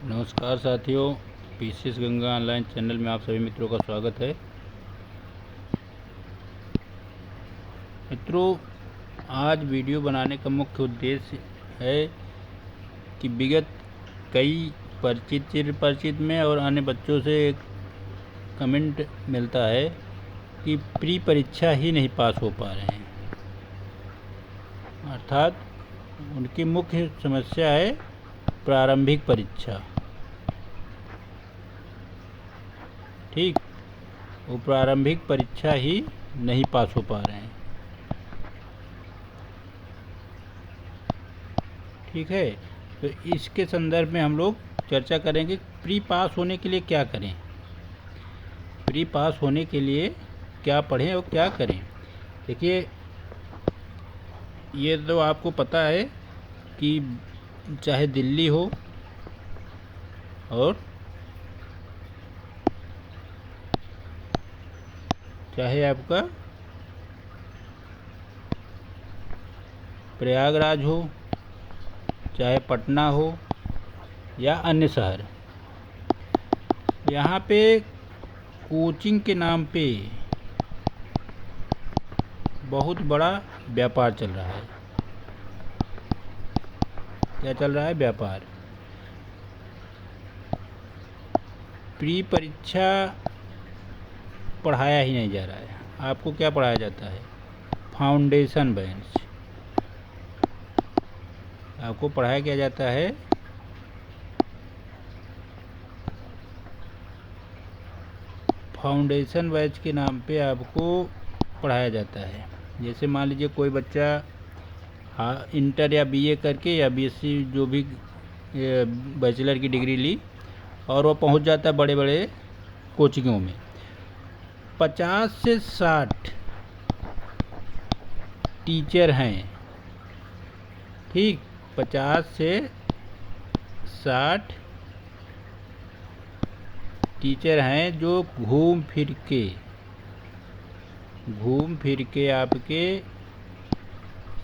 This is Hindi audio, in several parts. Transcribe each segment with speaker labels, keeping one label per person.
Speaker 1: नमस्कार साथियों, पीसीएस गंगा ऑनलाइन चैनल में आप सभी मित्रों का स्वागत है। मित्रों, आज वीडियो बनाने का मुख्य उद्देश्य है कि विगत कई चिर परिचित में और अन्य बच्चों से एक कमेंट मिलता है कि प्री परीक्षा ही नहीं पास हो पा रहे हैं। अर्थात उनकी मुख्य समस्या है प्रारंभिक परीक्षा। ठीक, वो प्रारंभिक परीक्षा ही नहीं पास हो पा रहे हैं। ठीक है, तो इसके संदर्भ में हम लोग चर्चा करेंगे प्री पास होने के लिए क्या करें, प्री पास होने के लिए क्या पढ़ें और क्या करें। देखिए, ये तो आपको पता है कि चाहे दिल्ली हो और चाहे आपका प्रयागराज हो, चाहे पटना हो या अन्य शहर, यहाँ पे कोचिंग के नाम पे बहुत बड़ा व्यापार चल रहा है। क्या चल रहा है? व्यापार। प्री परीक्षा पढ़ाया ही नहीं जा रहा है। आपको क्या पढ़ाया जाता है? Foundation bench. आपको पढ़ाया क्या जाता है? फाउंडेशन बैच के नाम पे आपको पढ़ाया जाता है। जैसे मान लीजिए कोई बच्चा इंटर या बीए करके या बीएससी जो भी बैचलर की डिग्री ली और वो पहुंच जाता है बड़े बड़े कोचिंगों में। 50 से 60 टीचर हैं। ठीक, 50 से 60 टीचर हैं जो घूम फिर के आपके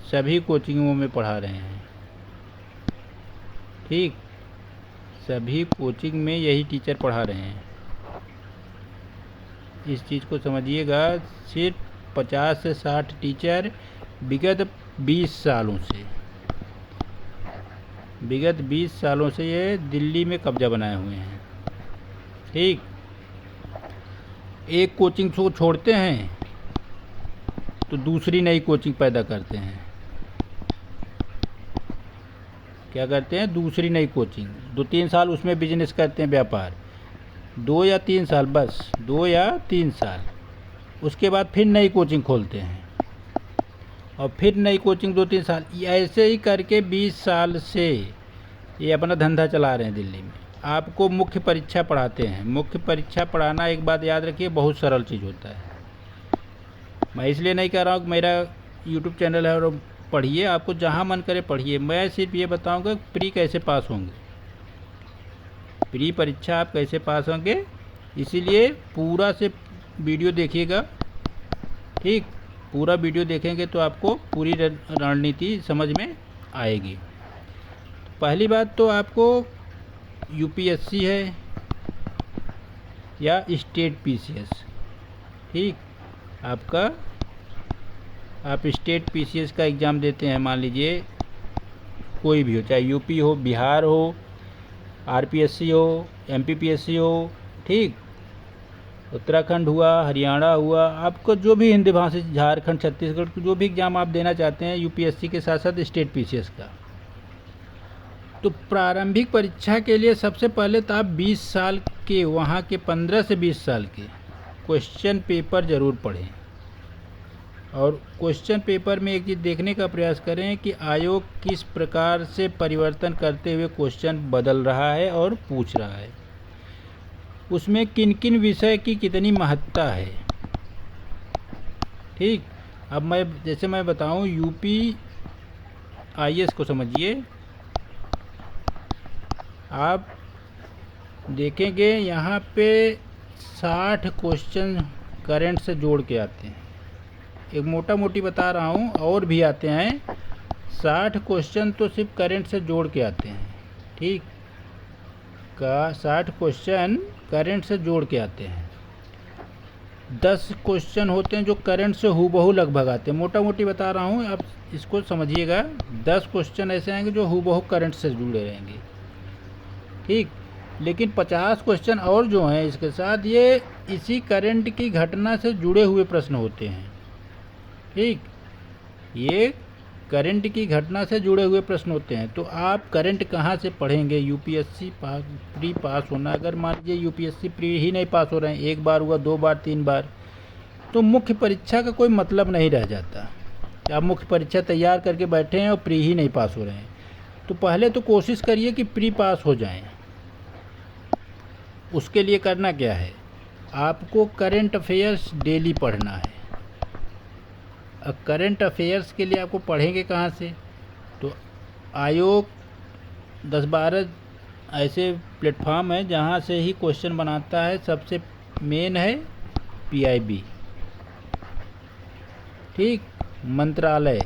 Speaker 1: सभी कोचिंगों में पढ़ा रहे हैं। ठीक, सभी कोचिंग में यही टीचर पढ़ा रहे हैं। इस चीज़ को समझिएगा। सिर्फ 50 से 60 टीचर विगत 20 सालों से ये दिल्ली में कब्जा बनाए हुए हैं। ठीक, एक कोचिंग को छोड़ते हैं तो दूसरी नई कोचिंग पैदा करते हैं। क्या करते हैं? दूसरी नई कोचिंग। 2-3 साल उसमें बिजनेस करते हैं, व्यापार। 2 या 3 साल, बस 2 या 3 साल। उसके बाद फिर नई कोचिंग खोलते हैं और फिर नई कोचिंग 2-3 साल। ऐसे ही करके 20 साल से ये अपना धंधा चला रहे हैं दिल्ली में। आपको मुख्य परीक्षा पढ़ाते हैं। मुख्य परीक्षा पढ़ाना, एक बात याद रखिए, बहुत सरल चीज़ होता है। मैं इसलिए नहीं कह रहा हूँ कि मेरा यूट्यूब चैनल है और पढ़िए, आपको जहाँ मन करे पढ़िए। मैं सिर्फ ये बताऊँगा प्री कैसे पास होंगे, प्री परीक्षा आप कैसे पास होंगे। इसीलिए पूरा से वीडियो देखिएगा। ठीक, पूरा वीडियो देखेंगे तो आपको पूरी रणनीति समझ में आएगी। पहली बात तो आपको यूपीएससी है या स्टेट पीसीएस। ठीक, आप स्टेट पीसीएस का एग्ज़ाम देते हैं। मान लीजिए कोई भी हो, चाहे यूपी हो, बिहार हो, आरपीएससी हो, एमपीपीएससी हो। ठीक, उत्तराखंड हुआ, हरियाणा हुआ, आपको जो भी हिंदी भाषी, झारखंड, छत्तीसगढ़, जो भी एग्ज़ाम आप देना चाहते हैं यूपीएससी के साथ साथ स्टेट पीसीएस का, तो प्रारंभिक परीक्षा के लिए सबसे पहले तो आप 20 साल के, वहाँ के 15 से 20 साल के क्वेश्चन पेपर ज़रूर पढ़ें। और क्वेश्चन पेपर में एक चीज़ देखने का प्रयास करें कि आयोग किस प्रकार से परिवर्तन करते हुए क्वेश्चन बदल रहा है और पूछ रहा है। उसमें किन किन विषय की कितनी महत्ता है। ठीक, अब मैं बताऊं, यूपी आईएएस को समझिए। आप देखेंगे यहाँ पे 60 क्वेश्चन करंट से जोड़ के आते हैं। एक मोटा मोटी बता रहा हूँ, और भी आते हैं। 60 क्वेश्चन तो सिर्फ करंट से जोड़ के आते हैं। ठीक, का 60 क्वेश्चन करंट से जोड़ के आते हैं। 10 क्वेश्चन होते हैं जो करंट से हूबहू लगभग आते हैं। मोटा मोटी बता रहा हूँ, आप इसको समझिएगा। 10 क्वेश्चन ऐसे आएंगे जो हूबहू करंट से जुड़े रहेंगे, ठीक। लेकिन 50 क्वेश्चन और जो हैं इसके साथ, ये इसी करंट की घटना से जुड़े हुए प्रश्न होते हैं, ठीक। ये करंट की घटना से जुड़े हुए प्रश्न होते हैं। तो आप करंट कहाँ से पढ़ेंगे? यूपीएससी प्री पास होना, अगर मान लीजिए यूपीएससी प्री ही नहीं पास हो रहे हैं, 1 बार हुआ, 2 बार, 3 बार, तो मुख्य परीक्षा का कोई मतलब नहीं रह जाता। आप मुख्य परीक्षा तैयार करके बैठे हैं और प्री ही नहीं पास हो रहे हैं, तो पहले तो कोशिश करिए कि प्री पास हो जाएं। उसके लिए करना क्या है? आपको करंट अफेयर्स डेली पढ़ना है। अब करंट अफेयर्स के लिए आपको पढ़ेंगे कहाँ से? तो आयोग 10-12 ऐसे प्लेटफॉर्म है जहाँ से ही क्वेश्चन बनाता है। सबसे मेन है पीआईबी, ठीक। मंत्रालय,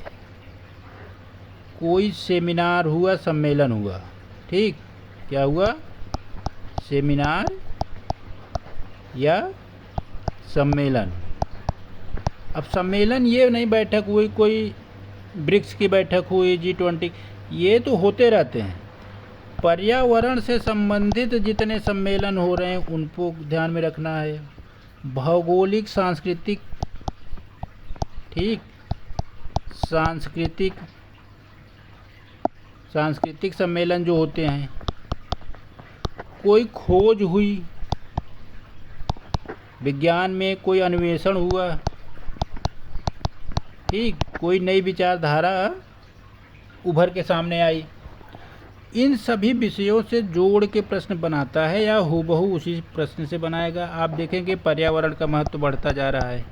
Speaker 1: कोई सेमिनार हुआ, सम्मेलन हुआ, ठीक। क्या हुआ? सेमिनार या सम्मेलन। अब सम्मेलन ये नहीं बैठक हुई, कोई ब्रिक्स की बैठक हुई, G20, ये तो होते रहते हैं। पर्यावरण से संबंधित जितने सम्मेलन हो रहे हैं उनको ध्यान में रखना है। भौगोलिक, सांस्कृतिक, ठीक, सांस्कृतिक सम्मेलन जो होते हैं, कोई खोज हुई, विज्ञान में कोई अन्वेषण हुआ, ठीक, कोई नई विचारधारा उभर के सामने आई, इन सभी विषयों से जोड़ के प्रश्न बनाता है या हूबहू उसी प्रश्न से बनाएगा। आप देखेंगे पर्यावरण का महत्व बढ़ता जा रहा है।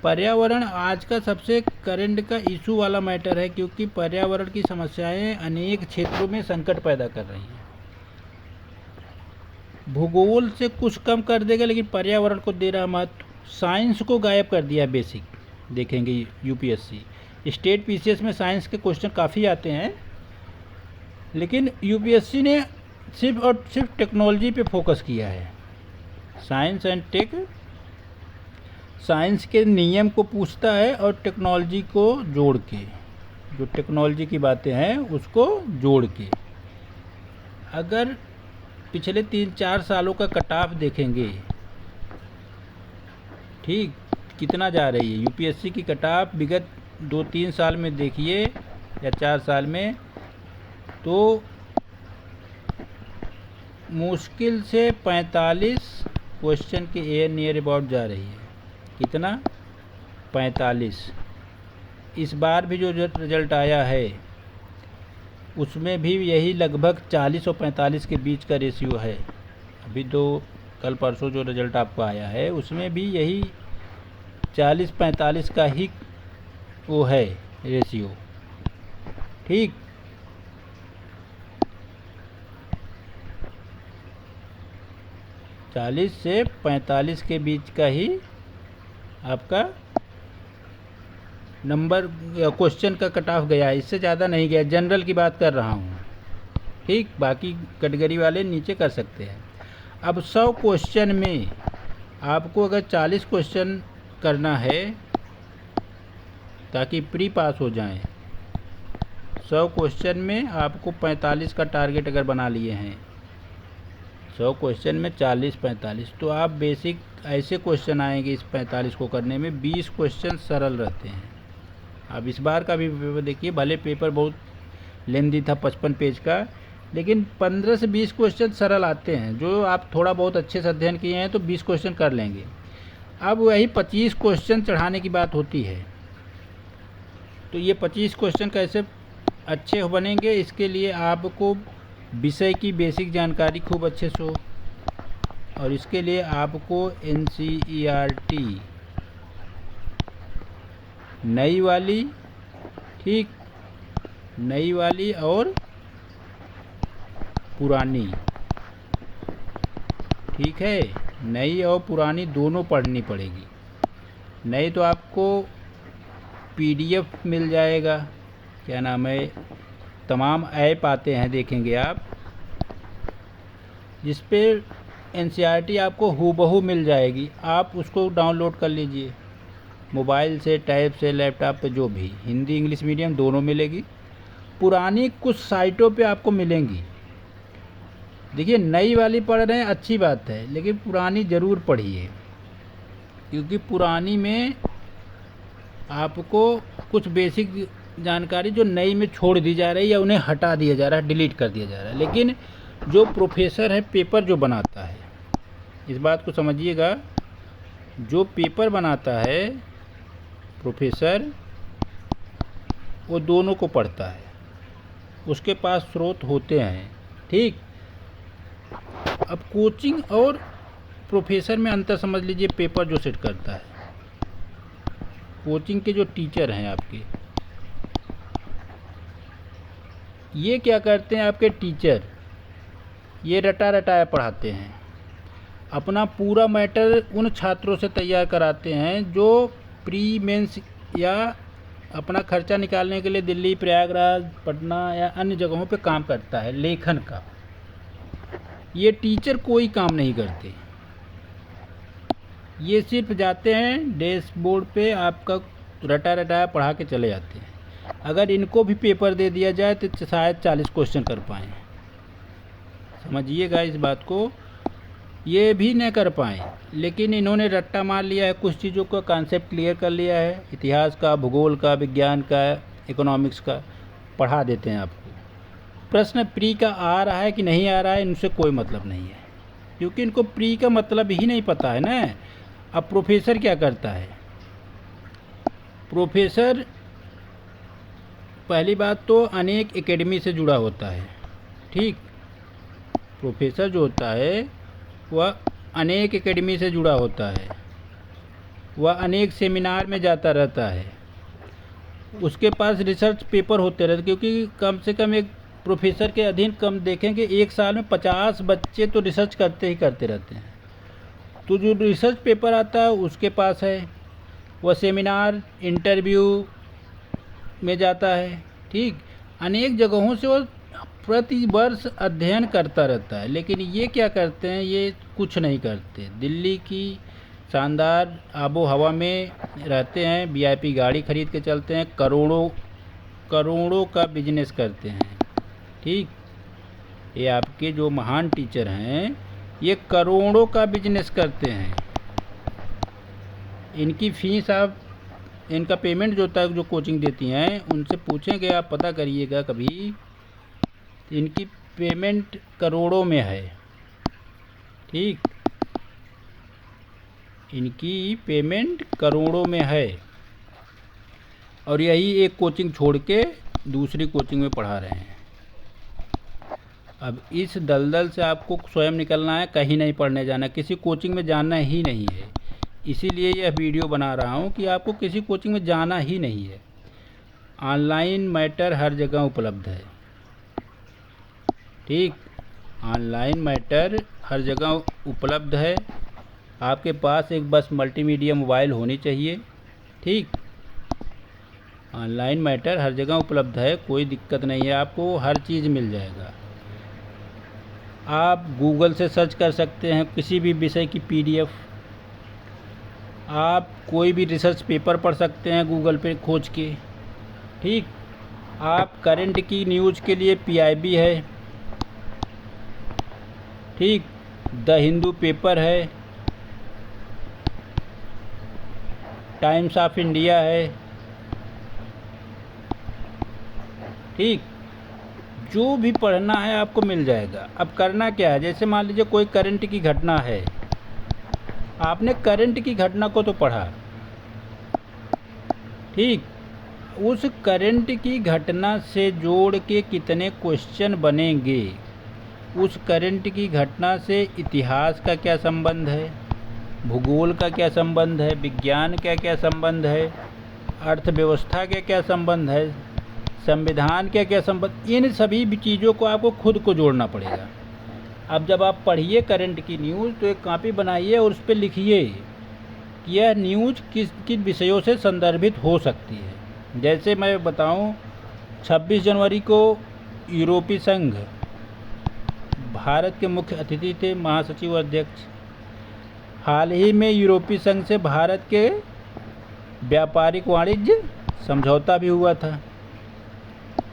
Speaker 1: पर्यावरण आज का सबसे करंट का इशू वाला मैटर है, क्योंकि पर्यावरण की समस्याएं अनेक क्षेत्रों में संकट पैदा कर रही हैं। भूगोल से कुछ कम कर देगा, लेकिन पर्यावरण को दे रहा महत्व। साइंस को गायब कर दिया बेसिक, देखेंगे यूपीएससी। स्टेट पीसीएस में साइंस के क्वेश्चन काफ़ी आते हैं, लेकिन यूपीएससी ने सिर्फ और सिर्फ टेक्नोलॉजी पे फोकस किया है। साइंस एंड टेक, साइंस के नियम को पूछता है और टेक्नोलॉजी को जोड़ के, जो टेक्नोलॉजी की बातें हैं उसको जोड़ के। अगर पिछले 3-4 सालों का कट ऑफ देखेंगे, ठीक, कितना जा रही है यूपीएससी की कट ऑफ, विगत 2-3 साल में देखिए या 4 साल में, तो मुश्किल से 45 क्वेश्चन के नियर अबाउट जा रही है। कितना? 45। इस बार भी जो रिजल्ट आया है उसमें भी यही लगभग 40 और 45 के बीच का रेशियो है। अभी तो कल परसों जो रिजल्ट आपको आया है उसमें भी यही 40-45 का ही वो है रेशियो, ठीक। चालीस से 45 के बीच का ही आपका नंबर क्वेश्चन का कट ऑफ गया है, इससे ज़्यादा नहीं गया। जनरल की बात कर रहा हूँ, ठीक। बाकी कैटेगरी वाले नीचे कर सकते हैं। अब 100 क्वेश्चन में आपको अगर 40 क्वेश्चन करना है ताकि प्री पास हो जाएं, 100 क्वेश्चन में आपको 45 का टारगेट अगर बना लिए हैं, 100 क्वेश्चन में 40-45, तो आप बेसिक ऐसे क्वेश्चन आएंगे इस 45 को करने में। 20 क्वेश्चन सरल रहते हैं। अब इस बार का भी पेपर देखिए, भले पेपर बहुत लेंदी था 55 पेज का, लेकिन 15 से 20 क्वेश्चन सरल आते हैं। जो आप थोड़ा बहुत अच्छे से अध्ययन किए हैं तो 20 क्वेश्चन कर लेंगे। अब वही 25 क्वेश्चन चढ़ाने की बात होती है। तो ये 25 क्वेश्चन कैसे अच्छे बनेंगे, इसके लिए आपको विषय की बेसिक जानकारी खूब अच्छे से हो, और इसके लिए आपको एनसीईआरटी नई वाली, ठीक, नई वाली और पुरानी, ठीक है, नई और पुरानी दोनों पढ़नी पड़ेगी। नई तो आपको पीडीएफ मिल जाएगा, क्या नाम है, तमाम ऐप आते हैं, देखेंगे आप, जिस पे एनसीईआरटी आपको हूबहू मिल जाएगी। आप उसको डाउनलोड कर लीजिए मोबाइल से, टैब से, लैपटॉप पे, जो भी। हिंदी इंग्लिश मीडियम दोनों मिलेगी। पुरानी कुछ साइटों पे आपको मिलेंगी। देखिए, नई वाली पढ़ रहे हैं अच्छी बात है, लेकिन पुरानी ज़रूर पढ़िए, क्योंकि पुरानी में आपको कुछ बेसिक जानकारी जो नई में छोड़ दी जा रही है या उन्हें हटा दिया जा रहा है, डिलीट कर दिया जा रहा है। लेकिन जो प्रोफेसर है, पेपर जो बनाता है, इस बात को समझिएगा, जो पेपर बनाता है प्रोफेसर, वो दोनों को पढ़ता है, उसके पास स्रोत होते हैं। ठीक। अब कोचिंग और प्रोफेसर में अंतर समझ लीजिए। पेपर जो सेट करता है, कोचिंग के जो टीचर हैं आपके, ये क्या करते हैं, आपके टीचर ये रटा रटाया पढ़ाते हैं। अपना पूरा मैटर उन छात्रों से तैयार कराते हैं जो प्री मेंस या अपना खर्चा निकालने के लिए दिल्ली, प्रयागराज, पटना या अन्य जगहों पे काम करता है, लेखन का। ये टीचर कोई काम नहीं करते, ये सिर्फ जाते हैं डैशबोर्ड पे, आपका रटा रटाया पढ़ा के चले जाते हैं। अगर इनको भी पेपर दे दिया जाए तो शायद 40 क्वेश्चन कर पाएँ। समझिएगा इस बात को, ये भी न कर पाएँ, लेकिन इन्होंने रट्टा मार लिया है, कुछ चीज़ों का कॉन्सेप्ट क्लियर कर लिया है, इतिहास का, भूगोल का, विज्ञान का, इकोनॉमिक्स का पढ़ा देते हैं आपको। प्रश्न प्री का आ रहा है कि नहीं आ रहा है, इनसे कोई मतलब नहीं है, क्योंकि इनको प्री का मतलब ही नहीं पता है ना। अब प्रोफेसर क्या करता है, प्रोफेसर पहली बात तो अनेक एकेडमी से जुड़ा होता है। ठीक। प्रोफेसर जो होता है वह अनेक एकेडमी से जुड़ा होता है, वह अनेक सेमिनार में जाता रहता है, उसके पास रिसर्च पेपर होते रहते, क्योंकि कम से कम एक प्रोफेसर के अधीन कम देखेंगे एक साल में 50 बच्चे तो रिसर्च करते ही करते रहते हैं। तो जो रिसर्च पेपर आता है उसके पास है, वह सेमिनार, इंटरव्यू में जाता है। ठीक। अनेक जगहों से वो प्रति वर्ष अध्ययन करता रहता है। लेकिन ये क्या करते हैं, ये कुछ नहीं करते। दिल्ली की शानदार आबो हवा में रहते हैं, वीआईपी गाड़ी खरीद के चलते हैं, करोड़ों का बिजनेस करते हैं। ठीक। ये आपके जो महान टीचर हैं, ये करोड़ों का बिजनेस करते हैं। इनकी फीस, आप इनका पेमेंट जो होता है, जो कोचिंग देती हैं, उनसे पूछेंगे, आप पता करिएगा कभी, इनकी पेमेंट करोड़ों में है। ठीक। इनकी पेमेंट करोड़ों में है, और यही एक कोचिंग छोड़ के दूसरी कोचिंग में पढ़ा रहे हैं। अब इस दलदल से आपको स्वयं निकलना है, कहीं नहीं पढ़ने जाना, किसी कोचिंग में जाना ही नहीं है। इसीलिए यह वीडियो बना रहा हूँ कि आपको किसी कोचिंग में जाना ही नहीं है। ऑनलाइन मैटर हर जगह उपलब्ध है। ठीक। ऑनलाइन मैटर हर जगह उपलब्ध है। आपके पास एक बस मल्टीमीडिया मोबाइल होनी चाहिए। ठीक। ऑनलाइन मैटर हर जगह उपलब्ध है, कोई दिक्कत नहीं है, आपको हर चीज़ मिल जाएगा। आप गूगल से सर्च कर सकते हैं किसी भी विषय की PDF। आप कोई भी रिसर्च पेपर पढ़ सकते हैं गूगल पे खोज के। ठीक। आप करंट की न्यूज़ के लिए PIB है। ठीक। द हिंदू पेपर है, टाइम्स ऑफ इंडिया है। ठीक। जो भी पढ़ना है आपको मिल जाएगा। अब करना क्या है, जैसे मान लीजिए कोई करंट की घटना है, आपने करंट की घटना को तो पढ़ा। ठीक। उस करंट की घटना से जोड़ के कितने क्वेश्चन बनेंगे, उस करंट की घटना से इतिहास का क्या संबंध है, भूगोल का क्या संबंध है, विज्ञान का क्या संबंध है, अर्थव्यवस्था का क्या संबंध है, संविधान का क्या संबंध, इन सभी चीज़ों को आपको खुद को जोड़ना पड़ेगा। अब जब आप पढ़िए करंट की न्यूज़, तो एक कॉपी बनाइए और उस पर लिखिए कि यह न्यूज़ किस किन विषयों से संदर्भित हो सकती है। जैसे मैं बताऊं, 26 जनवरी को यूरोपीय संघ भारत के मुख्य अतिथि थे, महासचिव और अध्यक्ष। हाल ही में यूरोपीय संघ से भारत के व्यापारिक वाणिज्य समझौता भी हुआ था,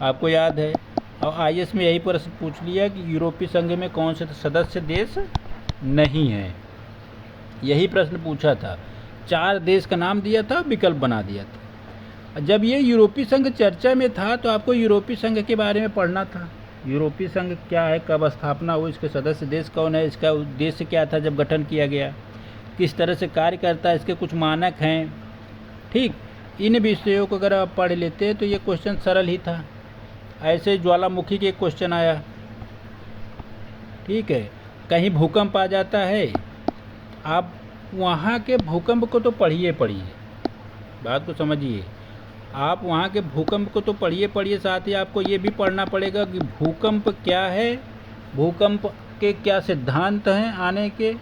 Speaker 1: आपको याद है। और आईएएस में यही प्रश्न पूछ लिया कि यूरोपीय संघ में कौन से सदस्य देश नहीं है, यही प्रश्न पूछा था। 4 देश का नाम दिया था, विकल्प बना दिया था। जब ये यूरोपीय संघ चर्चा में था तो आपको यूरोपीय संघ के बारे में पढ़ना था। यूरोपीय संघ क्या है, कब स्थापना हुई, इसके सदस्य देश कौन है, इसका उद्देश्य क्या था जब गठन किया गया, किस तरह से कार्य करता है, इसके कुछ मानक हैं। ठीक, इन विषयों को अगर आप पढ़ लेते तो ये क्वेश्चन सरल ही था। ऐसे ज्वालामुखी के एक क्वेश्चन आया, ठीक है, कहीं भूकंप आ जाता है, आप वहाँ के भूकंप को तो पढ़िए, बात को समझिए। आप वहाँ के भूकंप को तो पढ़िए, साथ ही आपको ये भी पढ़ना पड़ेगा कि भूकंप क्या है, भूकंप के क्या सिद्धांत हैं आने के,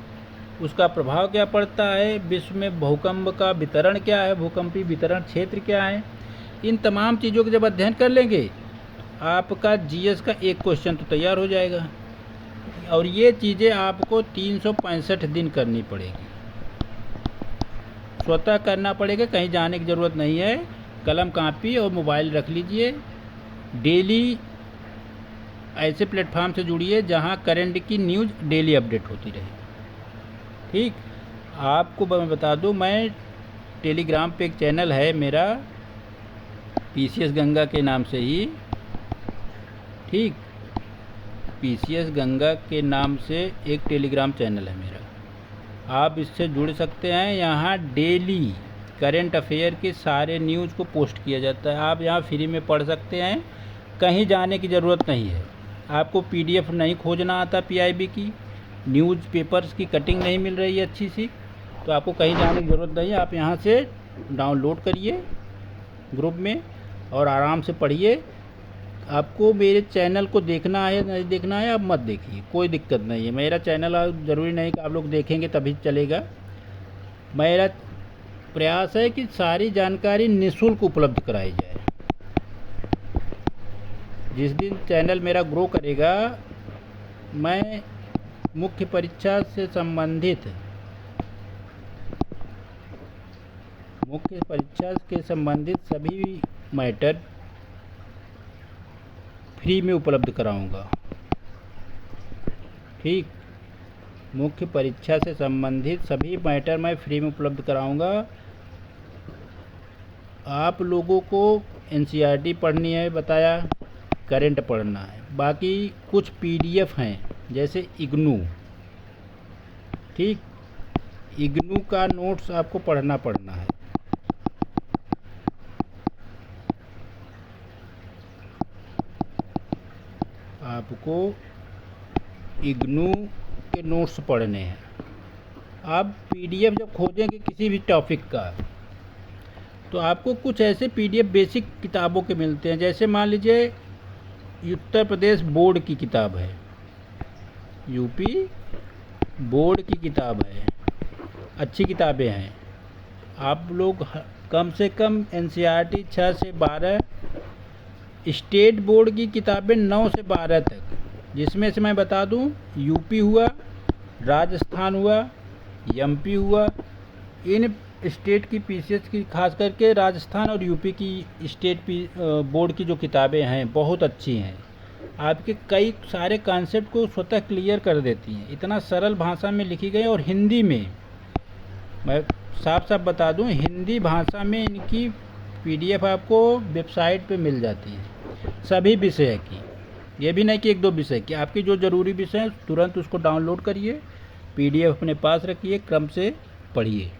Speaker 1: उसका प्रभाव क्या पड़ता है, विश्व में भूकंप का वितरण क्या है, भूकंपीय वितरण क्षेत्र क्या है। इन तमाम चीज़ों का जब अध्ययन कर लेंगे आपका जीएस का एक क्वेश्चन तो तैयार हो जाएगा। और ये चीज़ें आपको 365 दिन करनी पड़ेगी, स्वतः करना पड़ेगा, कहीं जाने की ज़रूरत नहीं है। कलम कापी और मोबाइल रख लीजिए। डेली ऐसे प्लेटफार्म से जुड़िए जहां करंट की न्यूज़ डेली अपडेट होती रहे। ठीक, आपको मैं बता दूं, मैं टेलीग्राम पे एक चैनल है मेरा, पीसीएस गंगा के नाम से ही, ठीक, पीसीएस गंगा के नाम से एक टेलीग्राम चैनल है मेरा, आप इससे जुड़ सकते हैं। यहाँ डेली करंट अफेयर के सारे न्यूज़ को पोस्ट किया जाता है, आप यहाँ फ्री में पढ़ सकते हैं, कहीं जाने की ज़रूरत नहीं है। आपको पीडीएफ नहीं खोजना आता, पीआईबी की न्यूज़पेपर्स की कटिंग नहीं मिल रही है अच्छी सी, तो आपको कहीं जाने की ज़रूरत नहीं है। आप यहाँ से डाउनलोड करिए ग्रुप में और आराम से पढ़िए। आपको मेरे चैनल को देखना है नहीं देखना है, आप मत देखिए, कोई दिक्कत नहीं है। मेरा चैनल ज़रूरी नहीं कि आप लोग देखेंगे तभी चलेगा। मेरा प्रयास है कि सारी जानकारी निःशुल्क उपलब्ध कराई जाए। जिस दिन चैनल मेरा ग्रो करेगा, मैं मुख्य परीक्षा से संबंधित सभी मैटर फ्री में उपलब्ध कराऊंगा। ठीक, मुख्य परीक्षा से संबंधित सभी मैटर मैं फ्री में उपलब्ध कराऊंगा। आप लोगों को एनसीईआरटी पढ़नी है बताया, करंट पढ़ना है, बाकी कुछ पीडीएफ हैं जैसे इग्नू, ठीक, इग्नू का नोट्स आपको पढ़ना है। आपको इग्नू के नोट्स पढ़ने हैं। आप पीडीएफ जब खोजेंगे किसी भी टॉपिक का तो आपको कुछ ऐसे पीडीएफ बेसिक किताबों के मिलते हैं, जैसे मान लीजिए उत्तर प्रदेश बोर्ड की किताब है, यूपी बोर्ड की किताब है, अच्छी किताबें हैं। आप लोग कम से कम एनसीईआरटी 6 से 12, स्टेट बोर्ड की किताबें 9 से 12 तक, जिसमें से मैं बता दूं यूपी हुआ, राजस्थान हुआ, एमपी हुआ, इन स्टेट की पीसीएस की खास करके राजस्थान और यूपी की स्टेट बोर्ड की जो किताबें हैं बहुत अच्छी हैं। आपके कई सारे कॉन्सेप्ट को स्वतः क्लियर कर देती हैं, इतना सरल भाषा में लिखी गई। और हिंदी में मैं साफ साफ बता दूं, हिंदी भाषा में इनकी पीडीएफ आपको वेबसाइट पे मिल जाती है सभी विषय की, ये भी नहीं कि 1-2 विषय की। आपकी जो ज़रूरी विषय है तुरंत उसको डाउनलोड करिए, पीडीएफ अपने पास रखिए, क्रम से पढ़िए।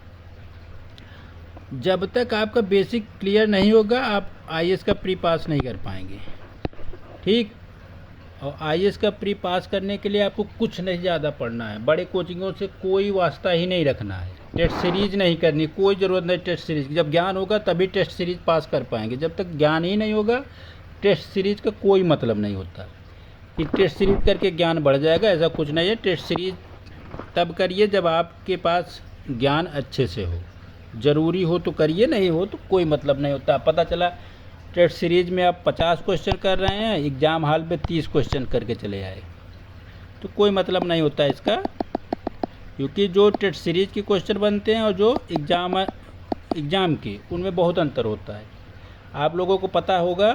Speaker 1: जब तक आपका बेसिक क्लियर नहीं होगा आप आईएएस का प्री पास नहीं कर पाएंगे। ठीक, और आईएएस का प्री पास करने के लिए आपको कुछ नहीं ज़्यादा पढ़ना है, बड़े कोचिंगों से कोई वास्ता ही नहीं रखना है, टेस्ट सीरीज नहीं करनी, कोई ज़रूरत नहीं टेस्ट सीरीज की। जब ज्ञान होगा तभी टेस्ट सीरीज पास कर पाएंगे, जब तक ज्ञान ही नहीं होगा टेस्ट सीरीज का कोई मतलब नहीं होता कि टेस्ट सीरीज करके ज्ञान बढ़ जाएगा, ऐसा कुछ नहीं है। टेस्ट सीरीज तब करिए जब आपके पास ज्ञान अच्छे से हो, ज़रूरी हो तो करिए, नहीं हो तो कोई मतलब नहीं होता। पता चला टेस्ट सीरीज में आप 50 क्वेश्चन कर रहे हैं, एग्ज़ाम हॉल में 30 क्वेश्चन करके चले आए, तो कोई मतलब नहीं होता है इसका, क्योंकि जो टेस्ट सीरीज के क्वेश्चन बनते हैं और जो एग्ज़ाम के, उनमें बहुत अंतर होता है। आप लोगों को पता होगा,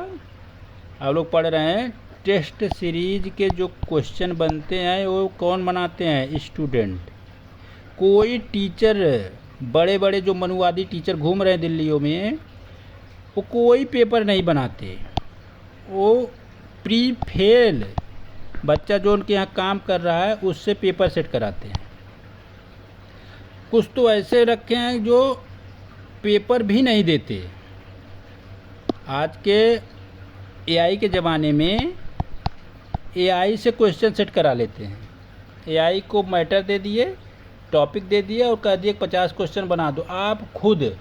Speaker 1: आप लोग पढ़ रहे हैं, टेस्ट सीरीज के जो क्वेश्चन बनते हैं वो कौन बनाते हैं? स्टूडेंट। कोई टीचर, बड़े बड़े जो मनुवादी टीचर घूम रहे हैं दिल्लियों में, वो कोई पेपर नहीं बनाते। वो प्री फेल बच्चा जो उनके यहाँ काम कर रहा है उससे पेपर सेट कराते हैं। कुछ तो ऐसे रखे हैं जो पेपर भी नहीं देते। आज के एआई के ज़माने में एआई से क्वेश्चन सेट करा लेते हैं। एआई को मैटर दे दिए, टॉपिक दे दिया और कह दिए 50 क्वेश्चन बना दो। आप खुद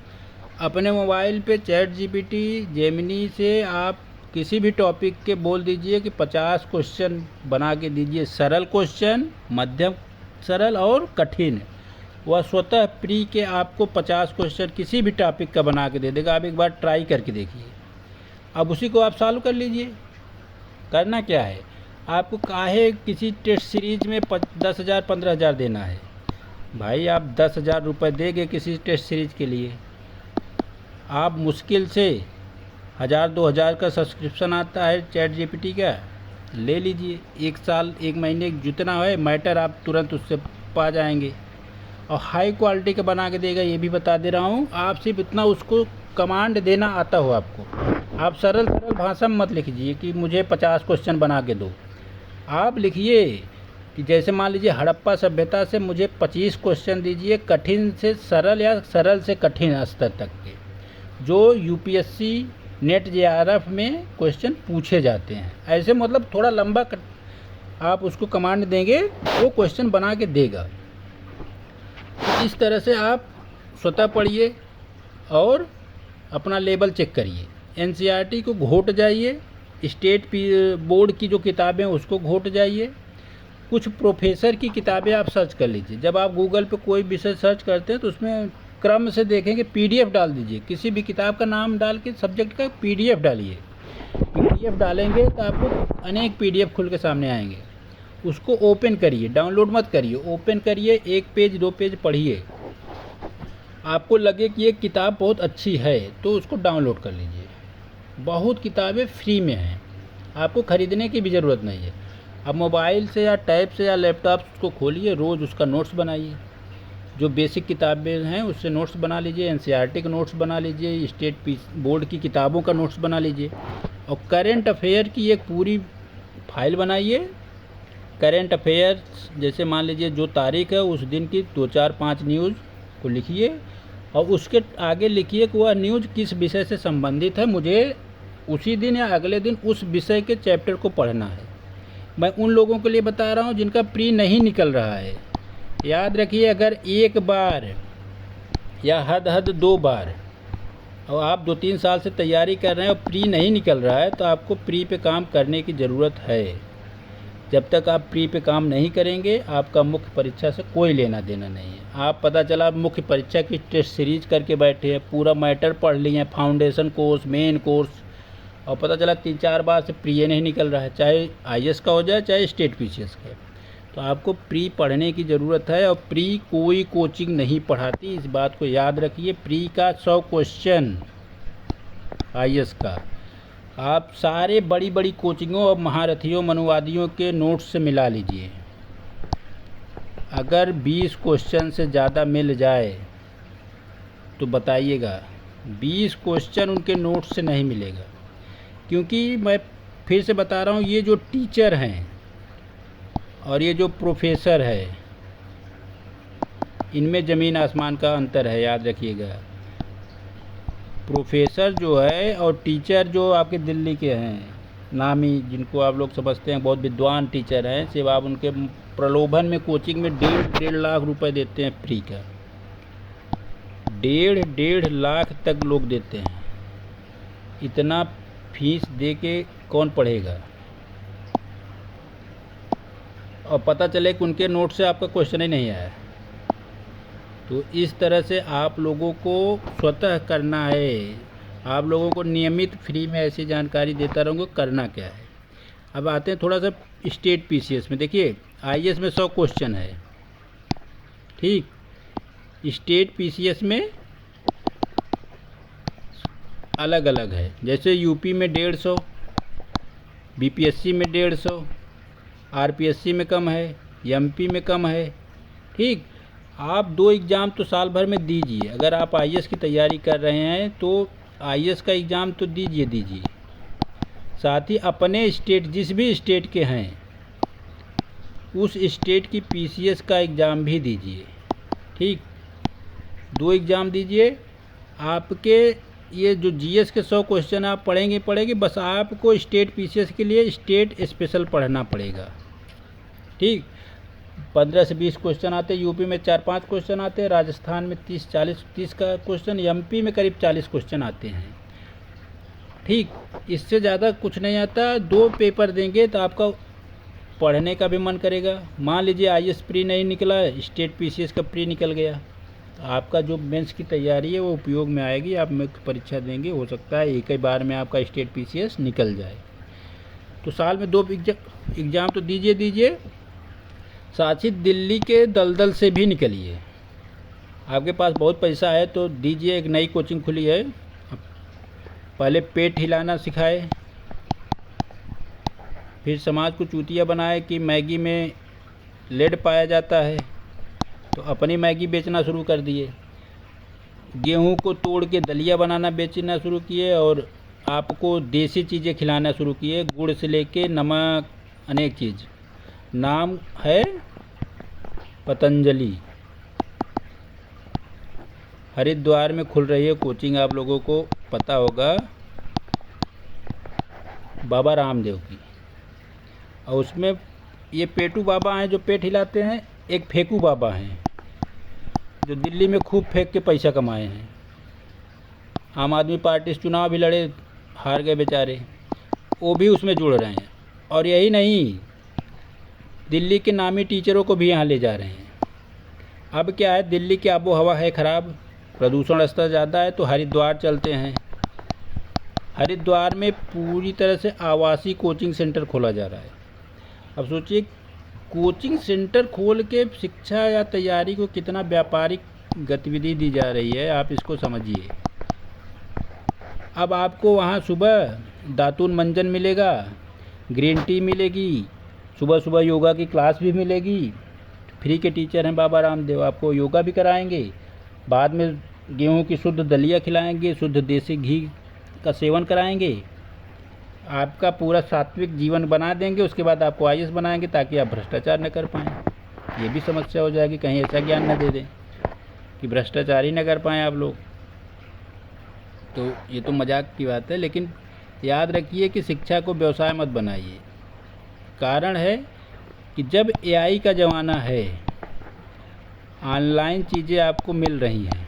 Speaker 1: अपने मोबाइल पे चैट जीपीटी, जेमिनी से आप किसी भी टॉपिक के बोल दीजिए कि 50 क्वेश्चन बना के दीजिए, सरल क्वेश्चन, मध्यम सरल और कठिन। वह स्वतः प्री के आपको 50 क्वेश्चन किसी भी टॉपिक का बना के दे देगा। आप एक बार ट्राई करके देखिए, अब उसी को आप सॉल्व कर लीजिए। करना क्या है, आपको काहे किसी टेस्ट सीरीज में 10,000 15,000 देना है? भाई आप 10,000 रुपये देंगे किसी टेस्ट सीरीज के लिए, आप मुश्किल से 1,000-2,000 का सब्सक्रिप्शन आता है चैट जीपीटी का, ले लीजिए। 1 साल 1 महीने जितना है मैटर आप तुरंत उससे पा जाएंगे, और हाई क्वालिटी का बना के देगा। ये भी बता दे रहा हूँ, आप सिर्फ इतना उसको कमांड देना आता हो आपको। आप सरल भाषा में मत लिखिए कि मुझे 50 क्वेश्चन बना के दो। आप लिखिए कि जैसे मान लीजिए हड़प्पा सभ्यता से मुझे 25 क्वेश्चन दीजिए, कठिन से सरल या सरल से कठिन स्तर तक के, जो यूपीएससी नेट जेआरएफ में क्वेश्चन पूछे जाते हैं। ऐसे मतलब थोड़ा लंबा आप उसको कमांड देंगे, वो क्वेश्चन बना के देगा। इस तरह से आप स्वतः पढ़िए और अपना लेवल चेक करिए। एनसीईआरटी को घोट जाइए, स्टेट बोर्ड की जो किताबें उसको घोट जाइए, कुछ प्रोफेसर की किताबें आप सर्च कर लीजिए। जब आप गूगल पे कोई विषय सर्च करते हैं तो उसमें क्रम से देखेंगे, पीडीएफ डाल दीजिए, किसी भी किताब का नाम डाल के सब्जेक्ट का पीडीएफ डालिए। पीडीएफ डालेंगे तो आपको अनेक पीडीएफ खुल के सामने आएंगे। उसको ओपन करिए, डाउनलोड मत करिए, ओपन करिए, 1 पेज 2 पेज पढ़िए। आपको लगे कि ये किताब बहुत अच्छी है तो उसको डाउनलोड कर लीजिए। बहुत किताबें फ्री में हैं, आपको ख़रीदने की भी ज़रूरत नहीं है। अब मोबाइल से या टैब से या लैपटॉप को खोलिए, रोज़ उसका नोट्स बनाइए। जो बेसिक किताबें हैं उससे नोट्स बना लीजिए, एनसीईआरटी के नोट्स बना लीजिए, स्टेट बोर्ड की किताबों का नोट्स बना लीजिए, और करेंट अफेयर की एक पूरी फाइल बनाइए। करेंट अफेयर्स जैसे मान लीजिए जो तारीख है उस दिन की 2 4 5 न्यूज़ को लिखिए, और उसके आगे लिखिए कि वह न्यूज़ किस विषय से संबंधित है, मुझे उसी दिन या अगले दिन उस विषय के चैप्टर को पढ़ना है। मैं उन लोगों के लिए बता रहा हूँ जिनका प्री नहीं निकल रहा है। याद रखिए, अगर एक बार या हद 2 बार और आप 2-3 साल से तैयारी कर रहे हैं और प्री नहीं निकल रहा है तो आपको प्री पे काम करने की ज़रूरत है। जब तक आप प्री पे काम नहीं करेंगे आपका मुख्य परीक्षा से कोई लेना देना नहीं है। आप पता चला मुख्य परीक्षा की टेस्ट सीरीज करके बैठे हैं, पूरा मैटर पढ़ लिए हैं, फाउंडेशन कोर्स, मेन कोर्स, और पता चला 3-4 बार से प्री नहीं निकल रहा है, चाहे आईएएस का हो जाए चाहे स्टेट पीसीएस का। तो आपको प्री पढ़ने की ज़रूरत है, और प्री कोई कोचिंग नहीं पढ़ाती, इस बात को याद रखिए। प्री का 100 क्वेश्चन आईएएस का आप सारे बड़ी बड़ी कोचिंगों और महारथियों मनुवादियों के नोट्स से मिला लीजिए। अगर 20 क्वेश्चन से ज़्यादा मिल जाए तो बताइएगा, 20 क्वेश्चन उनके नोट्स से नहीं मिलेगा। क्योंकि मैं फिर से बता रहा हूँ, ये जो टीचर हैं और ये जो प्रोफेसर है, इनमें ज़मीन आसमान का अंतर है, याद रखिएगा। प्रोफेसर जो है और टीचर जो आपके दिल्ली के हैं नामी, जिनको आप लोग समझते हैं बहुत विद्वान टीचर हैं, सिर्फ आप उनके प्रलोभन में कोचिंग में 1.5 लाख रुपए देते हैं फ्री का। 1.5 लाख तक लोग देते हैं। इतना फीस दे के कौन पढ़ेगा? और पता चले कि उनके नोट से आपका क्वेश्चन ही नहीं आया। तो इस तरह से आप लोगों को स्वतः करना है। आप लोगों को नियमित फ्री में ऐसी जानकारी देता रहूँगा, करना क्या है। अब आते हैं थोड़ा सा स्टेट पीसीएस में। देखिए, आईएएस में 100 क्वेश्चन है, ठीक। स्टेट पीसीएस में अलग अलग है, जैसे यूपी में 150, बीपीएससी में 150, आरपीएससी में कम है, एमपी में कम है, ठीक। आप 2 एग्ज़ाम तो साल भर में दीजिए। अगर आप आईएएस की तैयारी कर रहे हैं तो आईएएस का एग्ज़ाम तो दीजिए। साथ ही अपने स्टेट, जिस भी स्टेट के हैं उस स्टेट की पीसीएस का एग्ज़ाम भी दीजिए, ठीक। 2 एग्ज़ाम दीजिए। आपके ये जो जीएस के 100 क्वेश्चन आप पढ़ेंगे, बस आपको स्टेट पीसीएस के लिए स्टेट स्पेशल पढ़ना पड़ेगा, ठीक। 15 से 20 क्वेश्चन आते हैं, यूपी में 4-5 क्वेश्चन आते हैं, राजस्थान में 30 का क्वेश्चन, एमपी में करीब 40 क्वेश्चन आते हैं, ठीक। इससे ज़्यादा कुछ नहीं आता। 2 पेपर देंगे तो आपका पढ़ने का भी मन करेगा। मान लीजिए आईएएस प्री नहीं निकला, स्टेट पीसीएस का प्री निकल गया, तो आपका जो मेंस की तैयारी है वो उपयोग में आएगी। आप मुख्य परीक्षा देंगे, हो सकता है एक ही बार में आपका स्टेट पीसीएस निकल जाए। तो साल में 2 एग्ज़ाम तो दीजिए। साथ ही दिल्ली के दलदल से भी निकलिए। आपके पास बहुत पैसा है तो दीजिए। एक नई कोचिंग खुली है, पहले पेट हिलाना सिखाए, फिर समाज को चूतिया बनाए कि मैगी में लेड पाया जाता है, तो अपनी मैगी बेचना शुरू कर दिए। गेहूं को तोड़ के दलिया बनाना बेचना शुरू किए, और आपको देसी चीज़ें खिलाना शुरू किए, गुड़ से लेके नमक, अनेक चीज़। नाम है पतंजलि। हरिद्वार में खुल रही है कोचिंग, आप लोगों को पता होगा, बाबा रामदेव की। और उसमें ये पेटू बाबा हैं जो पेट हिलाते हैं, एक फेंकू बाबा हैं जो दिल्ली में खूब फेंक के पैसा कमाए हैं। आम आदमी पार्टी से चुनाव भी लड़े, हार गए बेचारे, वो भी उसमें जुड़ रहे हैं। और यही नहीं, दिल्ली के नामी टीचरों को भी यहाँ ले जा रहे हैं। अब क्या है, दिल्ली की आबो हवा है ख़राब, प्रदूषण स्तर ज़्यादा है, तो हरिद्वार चलते हैं। हरिद्वार में पूरी तरह से आवासीय कोचिंग सेंटर खोला जा रहा है। अब सोचिए, कोचिंग सेंटर खोल के शिक्षा या तैयारी को कितना व्यापारिक गतिविधि दी जा रही है, आप इसको समझिए। अब आपको वहाँ सुबह दातून मंजन मिलेगा, ग्रीन टी मिलेगी, सुबह सुबह योगा की क्लास भी मिलेगी। फ्री के टीचर हैं बाबा रामदेव, आपको योगा भी कराएंगे, बाद में गेहूं की शुद्ध दलिया खिलाएंगे, शुद्ध देसी घी का सेवन कराएंगे, आपका पूरा सात्विक जीवन बना देंगे। उसके बाद आपको आईएएस बनाएंगे ताकि आप भ्रष्टाचार न कर पाएँ। ये भी समस्या हो जाएगी, कहीं ऐसा ज्ञान न दे दें कि भ्रष्टाचार ही न कर पाएँ आप लोग। तो ये तो मजाक की बात है, लेकिन याद रखिए कि शिक्षा को व्यवसाय मत बनाइए। कारण है कि जब एआई का ज़माना है, ऑनलाइन चीज़ें आपको मिल रही हैं,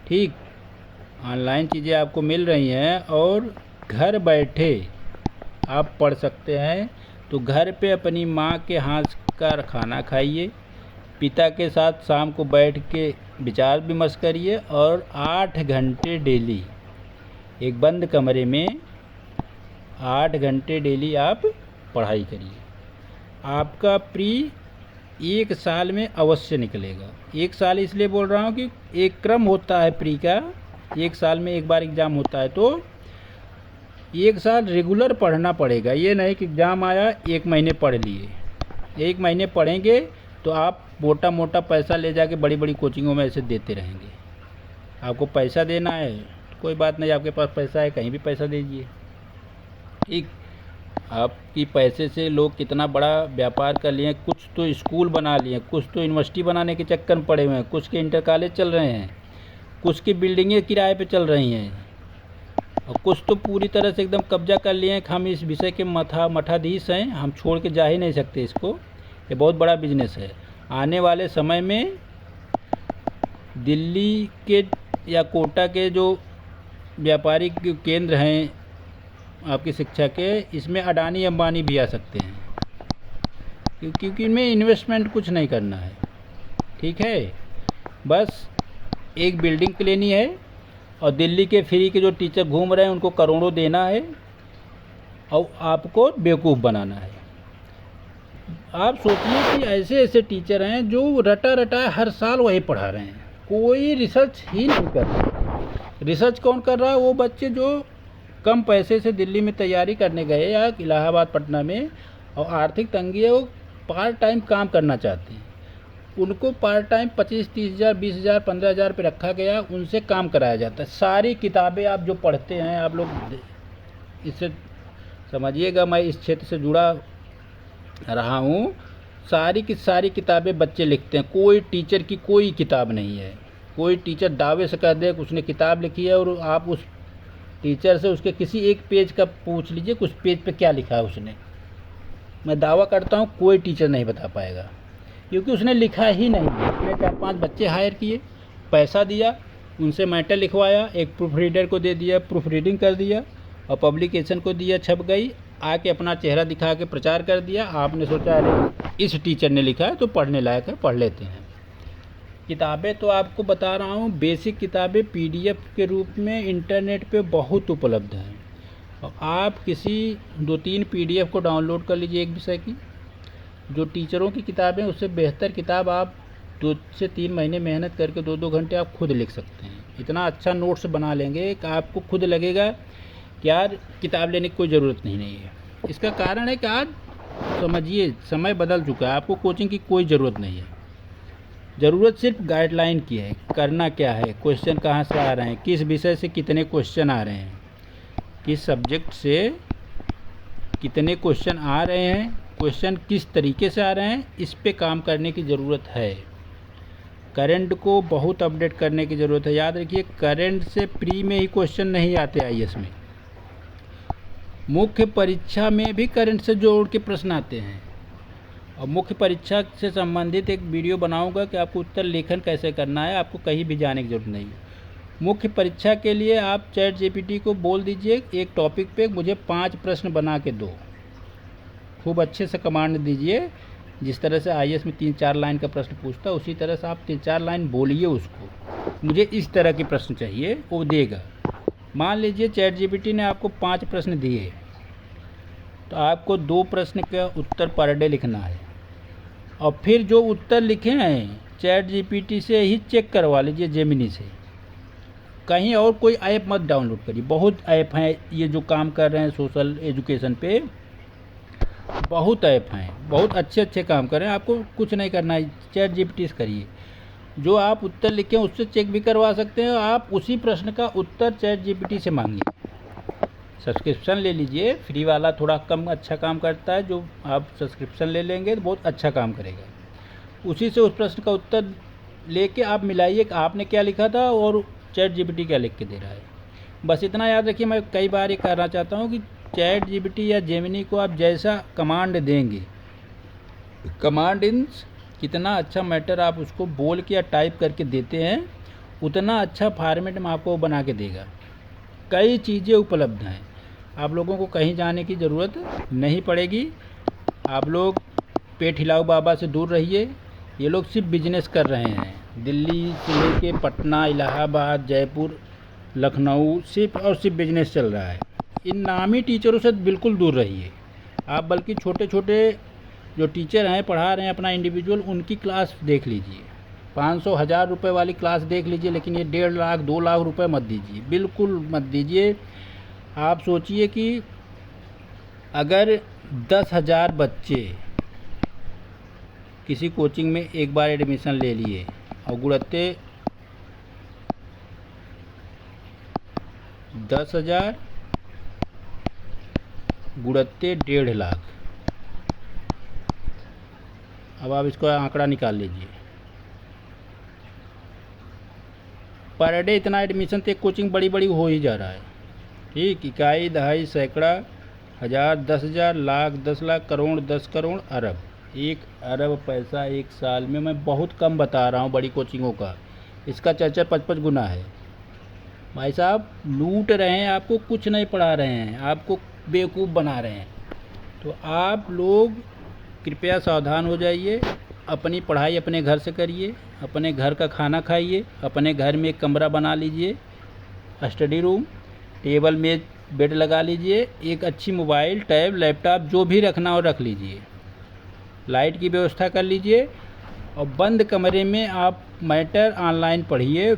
Speaker 1: ठीक, ऑनलाइन चीज़ें आपको मिल रही हैं और घर बैठे आप पढ़ सकते हैं। तो घर पे अपनी माँ के हाथ का खाना खाइए, पिता के साथ शाम को बैठ के विचार विमर्श करिए, और 8 घंटे डेली एक बंद कमरे में 8 घंटे डेली आप पढ़ाई करिए। आपका प्री 1 साल में अवश्य निकलेगा। 1 साल इसलिए बोल रहा हूँ कि एक क्रम होता है प्री का, 1 साल में एक बार एग्ज़ाम होता है, तो 1 साल रेगुलर पढ़ना पड़ेगा। ये नहीं कि एग्ज़ाम आया 1 महीने पढ़ लिए। 1 महीने पढ़ेंगे तो आप मोटा मोटा पैसा ले जाके बड़ी बड़ी कोचिंगों में ऐसे देते रहेंगे। आपको पैसा देना है, कोई बात नहीं, आपके पास पैसा है, कहीं भी पैसा दीजिए, ठीक। आपकी पैसे से लोग कितना बड़ा व्यापार कर लिए, कुछ तो स्कूल बना लिए, कुछ तो यूनिवर्सिटी बनाने के चक्कर में पड़े हुए हैं, कुछ के इंटर कॉलेज चल रहे हैं, कुछ की बिल्डिंगें किराए पे चल रही हैं, और कुछ तो पूरी तरह से एकदम कब्जा कर लिए हैं। हम इस विषय के मठाधीश हैं, हम छोड़ के जा ही नहीं सकते इसको। ये बहुत बड़ा बिजनेस है। आने वाले समय में दिल्ली के या कोटा के जो व्यापारिक केंद्र हैं आपकी शिक्षा के, इसमें अडानी अंबानी भी आ सकते हैं, क्योंकि इनमें इन्वेस्टमेंट कुछ नहीं करना है, ठीक है। बस एक बिल्डिंग लेनी है और दिल्ली के फ्री के जो टीचर घूम रहे हैं उनको करोड़ों देना है और आपको बेवकूफ़ बनाना है। आप सोचिए कि ऐसे ऐसे टीचर हैं जो रटा रटा हर साल वही पढ़ा रहे हैं, कोई रिसर्च ही नहीं कर रहा। रिसर्च कौन कर रहा है? वो बच्चे जो कम पैसे से दिल्ली में तैयारी करने गए या इलाहाबाद पटना में, और आर्थिक तंगी है, वो पार्ट टाइम काम करना चाहते हैं, उनको पार्ट टाइम 25-30 हज़ार 20 हज़ार 15 हज़ार पे रखा गया, उनसे काम कराया जाता है। सारी किताबें आप जो पढ़ते हैं, आप लोग इससे समझिएगा, मैं इस क्षेत्र से जुड़ा रहा हूँ, सारी की सारी किताबें बच्चे लिखते हैं, कोई टीचर की कोई किताब नहीं है। कोई टीचर दावे से कह दे कि उसने किताब लिखी है, और आप उस टीचर से उसके किसी एक पेज का पूछ लीजिए कि उस पेज पे क्या लिखा है उसने, मैं दावा करता हूँ कोई टीचर नहीं बता पाएगा, क्योंकि उसने लिखा ही नहीं है। उसने 4-5 बच्चे हायर किए, पैसा दिया, उनसे मैटर लिखवाया, एक प्रूफ रीडर को दे दिया, प्रूफ रीडिंग कर दिया, और पब्लिकेशन को दिया, छप गई, आके अपना चेहरा दिखा के प्रचार कर दिया। आपने सोचा अरे इस टीचर ने लिखा है तो पढ़ने लायक है, पढ़ लेते हैं। किताबें तो आपको बता रहा हूँ, बेसिक किताबें PDF के रूप में इंटरनेट पे बहुत उपलब्ध हैं, और आप किसी 2-3 PDF को डाउनलोड कर लीजिए एक विषय की। जो टीचरों की किताबें, उससे बेहतर किताब आप 2 से 3 महीने मेहनत करके 2-2 घंटे आप खुद लिख सकते हैं। इतना अच्छा नोट्स बना लेंगे कि आपको खुद लगेगा कि यार किताब लेने की कोई ज़रूरत नहीं है। इसका कारण है कि आज समझिए समय बदल चुका है, आपको कोचिंग की कोई ज़रूरत नहीं है। ज़रूरत सिर्फ गाइडलाइन की है, करना क्या है, क्वेश्चन कहाँ से आ रहे हैं, किस विषय से कितने क्वेश्चन आ रहे हैं, किस सब्जेक्ट से कितने क्वेश्चन आ रहे हैं, क्वेश्चन किस तरीके से आ रहे हैं, इस पे काम करने की ज़रूरत है। करंट को बहुत अपडेट करने की ज़रूरत है। याद रखिए, करंट से प्री में ही क्वेश्चन नहीं आते IAS में, मुख्य परीक्षा में भी करंट से जोड़ के प्रश्न आते हैं। और मुख्य परीक्षा से संबंधित एक वीडियो बनाऊंगा कि आपको उत्तर लेखन कैसे करना है, आपको कहीं भी जाने की ज़रूरत नहीं है। मुख्य परीक्षा के लिए आप ChatGPT को बोल दीजिए एक टॉपिक पे मुझे 5 प्रश्न बना के दो, खूब अच्छे से कमांड दीजिए। जिस तरह से IAS में 3-4 लाइन का प्रश्न पूछता है, उसी तरह से आप 3-4 लाइन बोलिए उसको, मुझे इस तरह के प्रश्न चाहिए, वो देगा। मान लीजिए ChatGPT ने आपको 5 प्रश्न दिए, तो आपको 2 प्रश्न का उत्तर पर डे लिखना है, और फिर जो उत्तर लिखे हैं ChatGPT से ही चेक करवा लीजिए, जेमिनी से। कहीं और कोई ऐप मत डाउनलोड करिए। बहुत ऐप हैं ये जो काम कर रहे हैं सोशल एजुकेशन पे, बहुत ऐप हैं, बहुत अच्छे अच्छे काम कर रहे हैं। आपको कुछ नहीं करना है, ChatGPT से करिए। जो आप उत्तर लिखें उससे चेक भी करवा सकते हैं, आप उसी प्रश्न का उत्तर ChatGPT से मांगिए। सब्सक्रिप्शन ले लीजिए, फ्री वाला थोड़ा कम अच्छा काम करता है, जो आप सब्सक्रिप्शन ले लेंगे तो बहुत अच्छा काम करेगा। उसी से उस प्रश्न का उत्तर लेके आप मिलाइए कि आपने क्या लिखा था और ChatGPT क्या लिख के दे रहा है। बस इतना याद रखिए। मैं कई बार ये कहना चाहता हूँ कि ChatGPT या जेमिनी को आप जैसा कमांड देंगे, कमांड इंस कितना अच्छा मैटर आप उसको बोल के या टाइप करके देते हैं, उतना अच्छा फॉर्मेट में आपको बना के देगा। कई चीज़ें उपलब्ध हैं, आप लोगों को कहीं जाने की ज़रूरत नहीं पड़ेगी। आप लोग पेट हिलाऊ बाबा से दूर रहिए। ये लोग सिर्फ बिजनेस कर रहे हैं, दिल्ली से लेके पटना, इलाहाबाद, जयपुर, लखनऊ, सिर्फ और सिर्फ बिजनेस चल रहा है। इन नामी टीचरों से बिल्कुल दूर रहिए आप, बल्कि छोटे छोटे जो टीचर हैं पढ़ा रहे हैं अपना इंडिविजुअल, उनकी क्लास देख लीजिए। 500-1000 रुपये वाली क्लास देख लीजिए, लेकिन ये 1.5 लाख 2 लाख रुपए मत दीजिए, बिल्कुल मत दीजिए। आप सोचिए कि अगर 10,000 बच्चे किसी कोचिंग में एक बार एडमिशन ले लिए और गुणते 10,000 गुणते 1.5 लाख, अब आप इसको आंकड़ा निकाल लीजिए। पर डे इतना एडमिशन तो एक कोचिंग बड़ी बड़ी हो ही जा रहा है। ठीक, इकाई, दहाई, सैकड़ा, हज़ार, 10,000, लाख, 10 लाख, करोड़, 10 करोड़, अरब, 1 अरब पैसा एक साल में। मैं बहुत कम बता रहा हूँ बड़ी कोचिंगों का, इसका 4-5 गुना है। भाई साहब लूट रहे हैं, आपको कुछ नहीं पढ़ा रहे हैं, आपको बेवकूफ़ बना रहे हैं। तो आप लोग कृपया सावधान हो जाइए, अपनी पढ़ाई अपने घर से करिए, अपने घर का खाना खाइए, अपने घर में एक कमरा बना लीजिए, स्टडी रूम, टेबल मेज बेड लगा लीजिए, एक अच्छी मोबाइल, टैब, लैपटॉप जो भी रखना हो रख लीजिए। लाइट की व्यवस्था कर लीजिए और बंद कमरे में आप मैटर ऑनलाइन पढ़िए,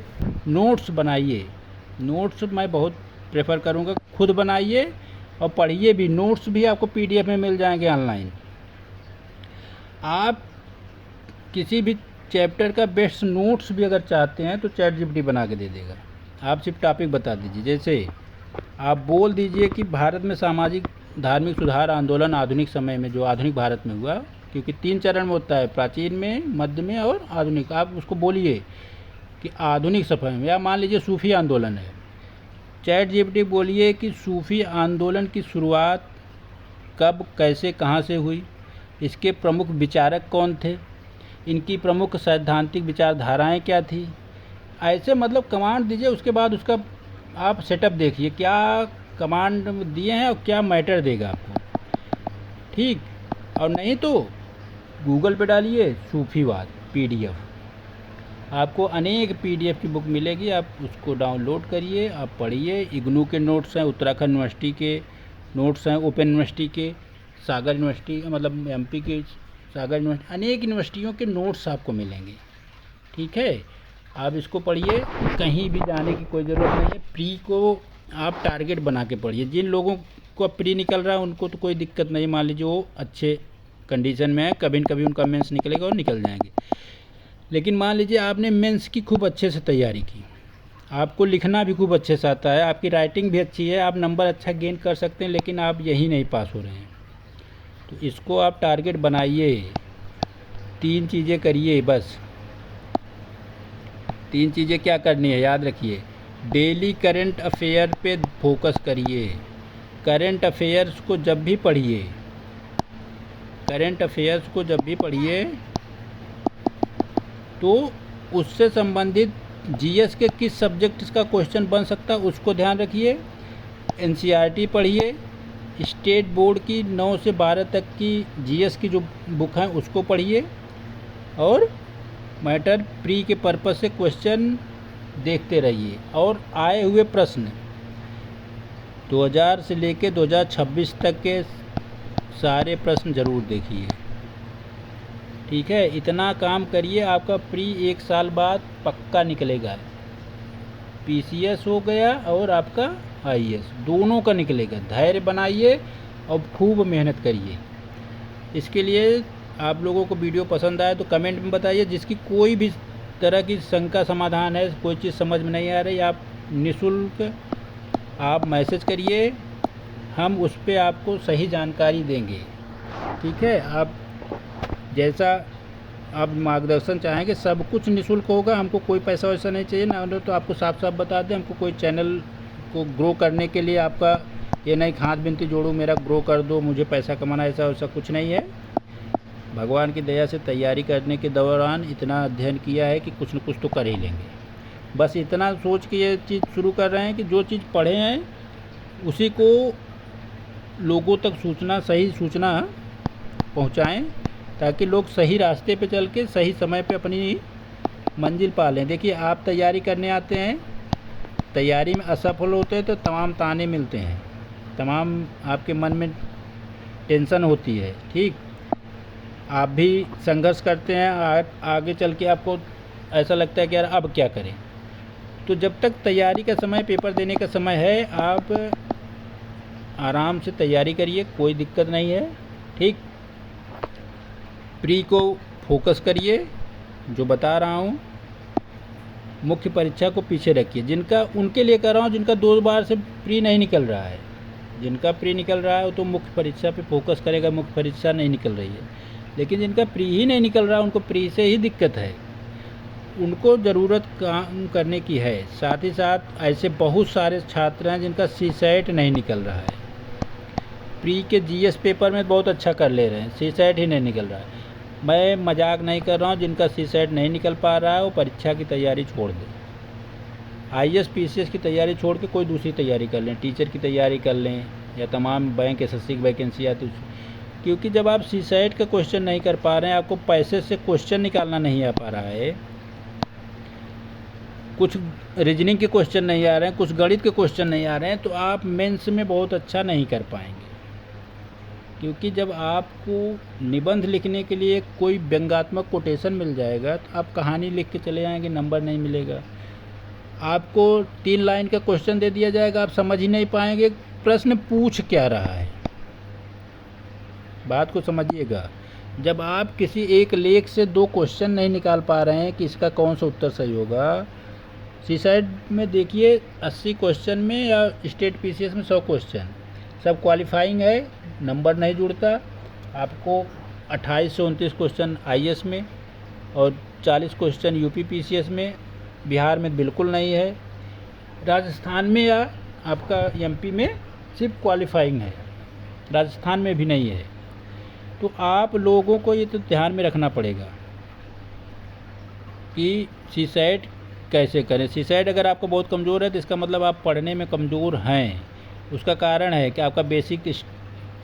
Speaker 1: नोट्स बनाइए। नोट्स मैं बहुत प्रेफर करूँगा, खुद बनाइए और पढ़िए भी। नोट्स भी आपको PDF में मिल जाएंगे ऑनलाइन। आप किसी भी चैप्टर का बेस्ट नोट्स भी अगर चाहते हैं तो ChatGPT बना के दे देगा। आप सिर्फ टॉपिक बता दीजिए, जैसे आप बोल दीजिए कि भारत में सामाजिक धार्मिक सुधार आंदोलन आधुनिक समय में, जो आधुनिक भारत में हुआ, क्योंकि 3 चरण में होता है, प्राचीन में, मध्य में और आधुनिक। आप उसको बोलिए कि आधुनिक समय में, या मान लीजिए सूफी आंदोलन है, ChatGPT बोलिए कि सूफी आंदोलन की शुरुआत कब, कैसे, कहाँ से हुई, इसके प्रमुख विचारक कौन थे, इनकी प्रमुख सैद्धांतिक विचारधाराएं क्या थी। ऐसे मतलब कमांड दीजिए, उसके बाद उसका आप सेटअप देखिए क्या कमांड दिए हैं और क्या मैटर देगा आपको, ठीक। और नहीं तो गूगल पे डालिए सूफीवाद PDF, आपको अनेक PDF की बुक मिलेगी, आप उसको डाउनलोड करिए, आप पढ़िए। इग्नू के नोट्स हैं, उत्तराखंड यूनिवर्सिटी के नोट्स हैं, ओपन यूनिवर्सिटी के, सागर यूनिवर्सिटी मतलब MP की सागर यूनिवर्सिटी, अनेक यूनिवर्सिटियों के नोट्स आपको मिलेंगे, ठीक है। आप इसको पढ़िए, कहीं भी जाने की कोई ज़रूरत नहीं है। प्री को आप टारगेट बना के पढ़िए। जिन लोगों को प्री निकल रहा है उनको तो कोई दिक्कत नहीं, मान लीजिए वो अच्छे कंडीशन में है, कभी न कभी उनका मेंस निकलेगा और निकल जाएंगे। लेकिन मान लीजिए आपने मेंस की खूब अच्छे से तैयारी की, आपको लिखना भी खूब अच्छे से आता है, आपकी राइटिंग भी अच्छी है, आप नंबर अच्छा गेन कर सकते हैं, लेकिन आप यही नहीं पास हो रहे हैं, तो इसको आप टारगेट बनाइए। 3 चीज़ें करिए बस। 3 चीज़ें क्या करनी है याद रखिए। डेली करंट अफेयर पे फोकस करिए। करंट अफेयर्स को जब भी पढ़िए, करंट अफेयर्स को जब भी पढ़िए तो उससे संबंधित GS के किस सब्जेक्ट्स का क्वेश्चन बन सकता है उसको ध्यान रखिए। NCERT पढ़िए, स्टेट बोर्ड की 9 से 12 तक की GS की जो बुक हैं उसको पढ़िए, और मैटर प्री के पर्पस से क्वेश्चन देखते रहिए। और आए हुए प्रश्न 2000 से लेके 2026 तक के सारे प्रश्न ज़रूर देखिए, ठीक है। इतना काम करिए, आपका प्री 1 साल बाद पक्का निकलेगा। PCS हो गया और आपका IAS दोनों का निकलेगा। धैर्य बनाइए और खूब मेहनत करिए। इसके लिए आप लोगों को वीडियो पसंद आए तो कमेंट में बताइए। जिसकी कोई भी तरह की शंका समाधान है, कोई चीज़ समझ में नहीं आ रही, आप निःशुल्क आप मैसेज करिए, हम उस पर आपको सही जानकारी देंगे, ठीक है। आप जैसा आप मार्गदर्शन चाहेंगे सब कुछ निःशुल्क होगा, हमको कोई पैसा वैसा नहीं चाहिए ना। तो आपको साफ साफ बता दें, हमको कोई चैनल को ग्रो करने के लिए आपका ये नहीं हाथ बिनती जोड़ो मेरा ग्रो कर दो, मुझे पैसा कमाना, ऐसा वैसा कुछ नहीं है। भगवान की दया से तैयारी करने के दौरान इतना अध्ययन किया है कि कुछ न कुछ तो कर ही लेंगे। बस इतना सोच के ये चीज़ शुरू कर रहे हैं कि जो चीज़ पढ़े हैं उसी को लोगों तक सूचना, सही सूचना पहुंचाएं, ताकि लोग सही रास्ते पे चल के सही समय पे अपनी मंजिल पा लें। देखिए आप तैयारी करने आते हैं, तैयारी में असफल होते हैं तो तमाम ताने मिलते हैं, तमाम आपके मन में टेंशन होती है, ठीक। आप भी संघर्ष करते हैं, आगे चल के आपको ऐसा लगता है कि यार अब क्या करें। तो जब तक तैयारी का समय, पेपर देने का समय है, आप आराम से तैयारी करिए, कोई दिक्कत नहीं है, ठीक। प्री को फोकस करिए, जो बता रहा हूँ। मुख्य परीक्षा को पीछे रखिए। जिनका, उनके लिए कर रहा हूँ जिनका 2 बार से प्री नहीं निकल रहा है। जिनका प्री निकल रहा है तो मुख्य परीक्षा पे फोकस करेगा, मुख्य परीक्षा नहीं निकल रही है। लेकिन जिनका प्री ही नहीं निकल रहा, उनको प्री से ही दिक्कत है, उनको ज़रूरत काम करने की है। साथ ही साथ ऐसे बहुत सारे छात्र हैं जिनका CSAT नहीं निकल रहा है। प्री के GS पेपर में बहुत अच्छा कर ले रहे हैं, CSAT ही नहीं निकल रहा है। मैं मजाक नहीं कर रहा हूँ, जिनका CSAT नहीं निकल पा रहा है वो परीक्षा की तैयारी छोड़ दें। IAS PCS की तैयारी छोड़ के कोई दूसरी तैयारी कर लें, टीचर की तैयारी कर लें, या तमाम बैंक SSC की वैकेंसी आती है। क्योंकि जब आप CSAT का क्वेश्चन नहीं कर पा रहे हैं, आपको पैसे से क्वेश्चन निकालना नहीं आ पा रहा है, कुछ रीजनिंग के क्वेश्चन नहीं आ रहे हैं, कुछ गणित के क्वेश्चन नहीं आ रहे हैं, तो आप मेंस में बहुत अच्छा नहीं कर पाएंगे। क्योंकि जब आपको निबंध लिखने के लिए कोई व्यंग्यात्मक कोटेशन मिल जाएगा तो आप कहानी लिख के चले जाएंगे, नंबर नहीं मिलेगा। आपको 3 लाइन का क्वेश्चन दे दिया जाएगा, आप समझ ही नहीं पाएंगे प्रश्न पूछ क्या रहा है। बात को समझिएगा, जब आप किसी एक लेख से 2 क्वेश्चन नहीं निकाल पा रहे हैं कि इसका कौन सा उत्तर सही होगा। सीसाइड में देखिए 80 क्वेश्चन में या स्टेट पीसीएस में 100 क्वेश्चन, सब क्वालिफाइंग है, नंबर नहीं जुड़ता। आपको 28 से 29 क्वेश्चन आईएएस में और 40 क्वेश्चन यूपी पीसीएस में, बिहार में बिल्कुल नहीं है। राजस्थान में या आपका एमपी में सिर्फ क्वालिफाइंग है, राजस्थान में भी नहीं है। तो आप लोगों को ये तो ध्यान में रखना पड़ेगा कि सीसाइड कैसे करें। सीसाइड अगर आपको बहुत कमज़ोर है तो इसका मतलब आप पढ़ने में कमज़ोर हैं। उसका कारण है कि आपका बेसिक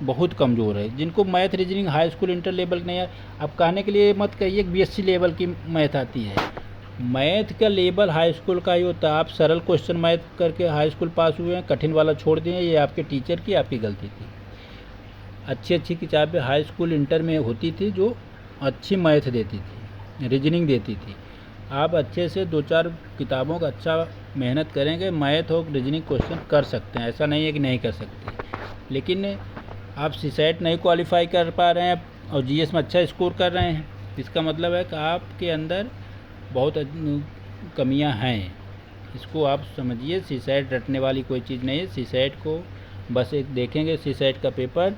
Speaker 1: बहुत कमज़ोर है। जिनको math reasoning high school inter level नहीं है, आप कहने के लिए मत कहिए कि बीएससी लेवल की मैथ आती है। मैथ का लेवल हाई स्कूल का ही होता है। आप सरल क्वेश्चन मैथ करके हाई स्कूल पास हुए हैं, कठिन वाला छोड़ दिए, ये आपके टीचर की आपकी गलती थी। अच्छी किताबें हाई स्कूल इंटर में होती थी जो अच्छी मैथ देती थी, रीजनिंग देती थी। आप अच्छे से 2-4 किताबों का अच्छा मेहनत करेंगे, मैथ और रीजनिंग क्वेश्चन कर सकते हैं, ऐसा नहीं है कि नहीं कर सकते। लेकिन आप सीसाइट नहीं क्वालिफाई कर पा रहे हैं और जीएस में अच्छा स्कोर कर रहे हैं, इसका मतलब है कि आपके अंदर बहुत कमियां हैं। इसको आप समझिए, सीसाइट रटने वाली कोई चीज़ नहीं है। सीसाइट को बस एक देखेंगे सीसाइट का पेपर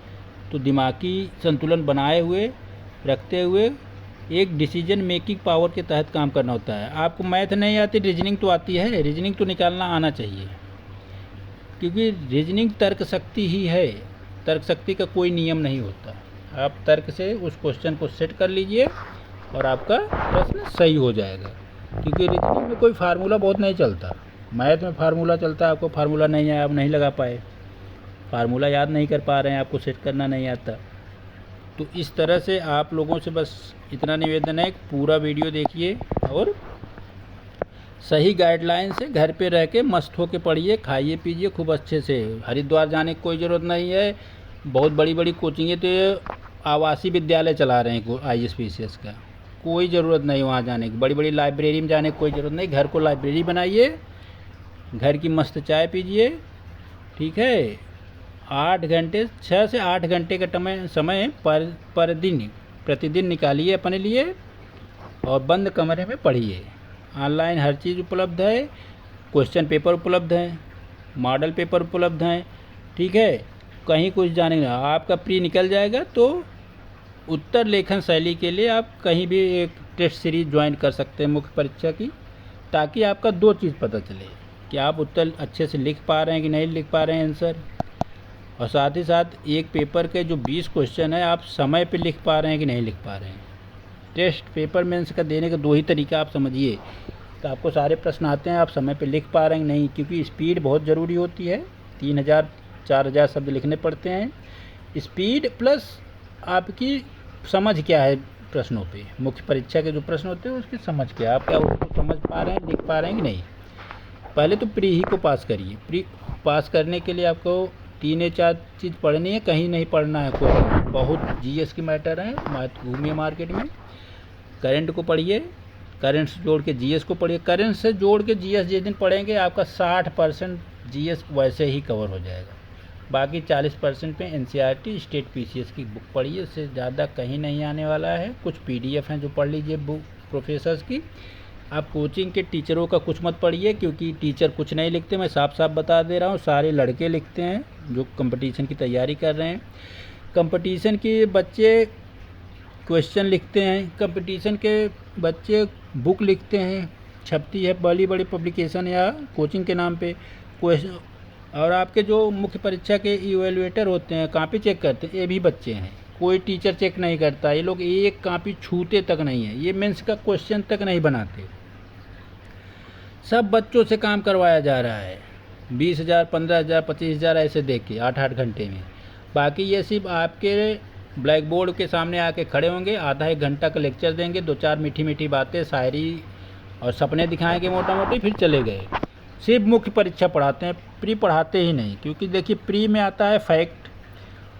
Speaker 1: तो दिमागी संतुलन बनाए हुए रखते हुए एक डिसीजन मेकिंग पावर के तहत काम करना होता है। आपको मैथ नहीं आती, रीजनिंग तो आती है, रीजनिंग तो निकालना आना चाहिए, क्योंकि रीजनिंग तर्क शक्ति ही है। तर्क शक्ति का कोई नियम नहीं होता। आप तर्क से उस क्वेश्चन को सेट कर लीजिए और आपका प्रश्न सही हो जाएगा। क्योंकि रीजनिंग में कोई फार्मूला बहुत नहीं चलता, मैथ में फार्मूला चलता है। आपको फार्मूला नहीं है, आप नहीं लगा पाए, फार्मूला याद नहीं कर पा रहे हैं, आपको सेट करना नहीं आता। तो इस तरह से आप लोगों से बस इतना निवेदन है कि पूरा वीडियो देखिए और सही गाइडलाइन से घर पे रह के मस्त होके पढ़िए, खाइए पीजिए खूब अच्छे से। हरिद्वार जाने की कोई ज़रूरत नहीं है। बहुत बड़ी बड़ी कोचिंगें तो आवासीय विद्यालय चला रहे हैं आईएएस पीसीएस का, कोई ज़रूरत नहीं वहाँ जाने की। बड़ी बड़ी लाइब्रेरी में जाने की कोई ज़रूरत नहीं। घर को लाइब्रेरी बनाइए, घर की मस्त चाय पीजिए, ठीक है। 8 घंटे 6 से 8 घंटे का समय प्रतिदिन निकालिए अपने लिए और बंद कमरे में पढ़िए। ऑनलाइन हर चीज़ उपलब्ध है, क्वेश्चन पेपर उपलब्ध हैं, मॉडल पेपर उपलब्ध हैं, ठीक है। कहीं कुछ जाने नहीं, आपका प्री निकल जाएगा तो उत्तर लेखन शैली के लिए आप कहीं भी एक टेस्ट सीरीज ज्वाइन कर सकते हैं मुख्य परीक्षा की, ताकि आपका 2 चीज़ पता चले कि आप उत्तर अच्छे से लिख पा रहे हैं कि नहीं लिख पा रहे हैं आंसर, और साथ ही साथ एक पेपर के जो 20 क्वेश्चन है आप समय पे लिख पा रहे हैं कि नहीं लिख पा रहे हैं। टेस्ट पेपर मेंस का देने का 2 ही तरीका आप समझिए, तो आपको सारे प्रश्न आते हैं, आप समय पे लिख पा रहे हैं कि नहीं, क्योंकि स्पीड बहुत ज़रूरी होती है। 3000-4000 शब्द लिखने पड़ते हैं। स्पीड प्लस आपकी समझ क्या है प्रश्नों पे, मुख्य परीक्षा के जो प्रश्न होते हैं उसकी समझ क्या, आप क्या उसको समझ पा रहे हैं, लिख पा रहे हैं कि नहीं। पहले तो प्री ही को पास करिए। प्री पास करने के लिए आपको 3 या 4 चीज़ पढ़नी है, कहीं नहीं पढ़ना है कोई। बहुत जीएस की मैटर है, घूमिए मार्केट में, करंट को पढ़िए, करंट से जोड़ के जीएस को पढ़िए। करंट से जोड़ के जीएस जिस दिन पढ़ेंगे आपका 60% जीएस वैसे ही कवर हो जाएगा। बाकी 40% पे एनसीईआरटी स्टेट पीसीएस की बुक पढ़िए, उससे ज़्यादा कहीं नहीं आने वाला है। कुछ पीडीएफ हैं जो पढ़ लीजिए बुक प्रोफेसर्स की। आप कोचिंग के टीचरों का कुछ मत पढ़िए, क्योंकि टीचर कुछ नहीं लिखते, मैं साफ साफ बता दे रहा हूँ। सारे लड़के लिखते हैं जो कंपटीशन की तैयारी कर रहे हैं। कंपटीशन के बच्चे क्वेश्चन लिखते हैं, कंपटीशन के बच्चे बुक लिखते हैं, छपती है बड़ी बड़ी पब्लिकेशन या कोचिंग के नाम पे क्वेश्चन। और आपके जो मुख्य परीक्षा के इवेलुएटर होते हैं, कॉपी चेक करते हैं, ये भी बच्चे हैं। कोई टीचर चेक नहीं करता, ये लोग एक कॉपी छूते तक नहीं है, ये मेंस का क्वेश्चन तक नहीं बनाते। सब बच्चों से काम करवाया जा रहा है, 20,000, 15,000, 25,000 ऐसे देख के 8-8 घंटे में। बाकी ये सिर्फ आपके ब्लैक बोर्ड के सामने आके खड़े होंगे, आधा 1 घंटा का लेक्चर देंगे, 2-4 मीठी मीठी बातें, शायरी और सपने दिखाएंगे मोटा मोटी, फिर चले गए। सिर्फ मुख्य परीक्षा पढ़ाते हैं, प्री पढ़ाते ही नहीं। क्योंकि देखिए प्री में आता है फैक्ट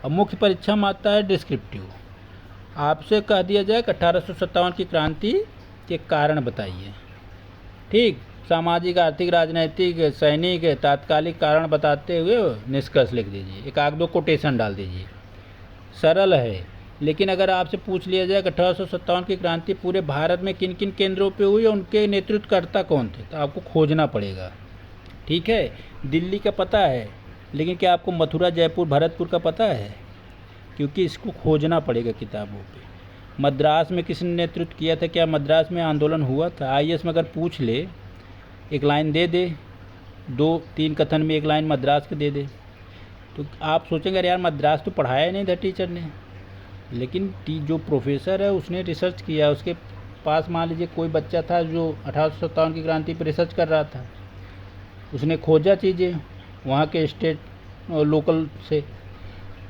Speaker 1: अब मुख्य परीक्षा में आता है डिस्क्रिप्टिव। आपसे कह दिया जाए कि 1857 की क्रांति के कारण बताइए। ठीक, सामाजिक, आर्थिक, राजनैतिक, सैनिक, तात्कालिक कारण बताते हुए निष्कर्ष लिख दीजिए। एक आध दो कोटेशन डाल दीजिए। सरल है। लेकिन अगर आपसे पूछ लिया जाए कि 1857 की क्रांति पूरे भारत में किन किन केंद्रों पे हुई और उनके नेतृत्वकर्ता कौन थे, तो आपको खोजना पड़ेगा। ठीक है, दिल्ली का पता है, लेकिन क्या आपको मथुरा, जयपुर, भरतपुर का पता है? क्योंकि इसको खोजना पड़ेगा किताबों पे। मद्रास में किसने नेतृत्व किया था? क्या मद्रास में आंदोलन हुआ था? आईएएस में अगर पूछ ले, एक लाइन दे दे, 2-3 कथन में एक लाइन मद्रास के दे दे, तो आप सोचेंगे अरे यार मद्रास तो पढ़ाया नहीं था टीचर ने। लेकिन जो प्रोफेसर है उसने रिसर्च किया। उसके पास मान लीजिए कोई बच्चा था जो 1857 की क्रांति पर रिसर्च कर रहा था, उसने खोजा चीज़ें वहाँ के स्टेट और लोकल से,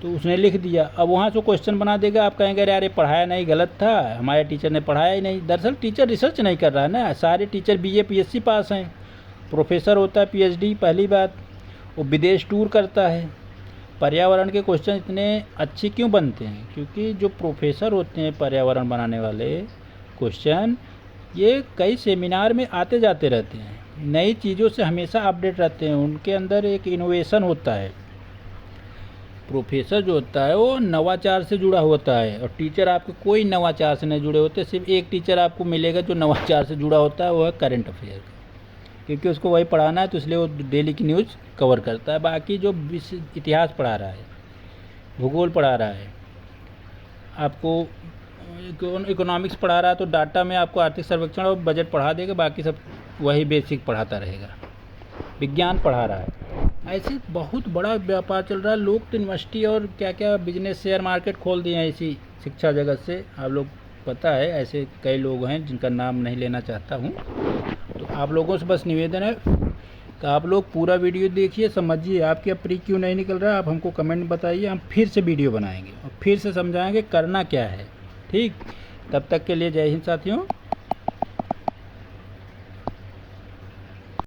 Speaker 1: तो उसने लिख दिया। अब वहाँ से क्वेश्चन बना देगा, आप कहेंगे अरे यार ये पढ़ाया नहीं, गलत था, हमारे टीचर ने पढ़ाया ही नहीं। दरअसल टीचर रिसर्च नहीं कर रहा है ना। सारे टीचर बीए पीएससी पास हैं, प्रोफेसर होता है पीएचडी पहली बात, वो विदेश टूर करता है। पर्यावरण के क्वेश्चन इतने अच्छे क्यों बनते हैं? क्योंकि जो प्रोफेसर होते हैं पर्यावरण बनाने वाले क्वेश्चन, ये कई सेमिनार में आते जाते रहते हैं, नई चीज़ों से हमेशा अपडेट रहते हैं, उनके अंदर एक इनोवेशन होता है। प्रोफेसर जो होता है वो नवाचार से जुड़ा होता है, और टीचर आपके कोई नवाचार से नहीं जुड़े होते। सिर्फ एक टीचर आपको मिलेगा जो नवाचार से जुड़ा होता है, वो है करंट अफेयर का, क्योंकि उसको वही पढ़ाना है, तो इसलिए वो डेली की न्यूज़ कवर करता है। बाकी जो इतिहास पढ़ा रहा है, भूगोल पढ़ा रहा है, आपको इकोनॉमिक्स पढ़ा रहा है, तो डाटा में आपको आर्थिक सर्वेक्षण और बजट पढ़ा देगा, बाकी सब वही बेसिक पढ़ाता रहेगा। विज्ञान पढ़ा रहा है, ऐसे बहुत बड़ा व्यापार चल रहा है। लोग तो यूनिवर्सिटी और क्या क्या बिजनेस, शेयर मार्केट खोल दिए हैं इसी शिक्षा जगत से। आप लोग पता है, ऐसे कई लोग हैं जिनका नाम नहीं लेना चाहता हूँ। तो आप लोगों से बस निवेदन है कि आप लोग पूरा वीडियो देखिए, समझिए। आपके अब प्री क्यों नहीं निकल रहा है, आप हमको कमेंट में बताइए, हम फिर से वीडियो बनाएंगे और फिर से समझाएंगे करना क्या है। ठीक, तब तक के लिए जय हिंद साथियों।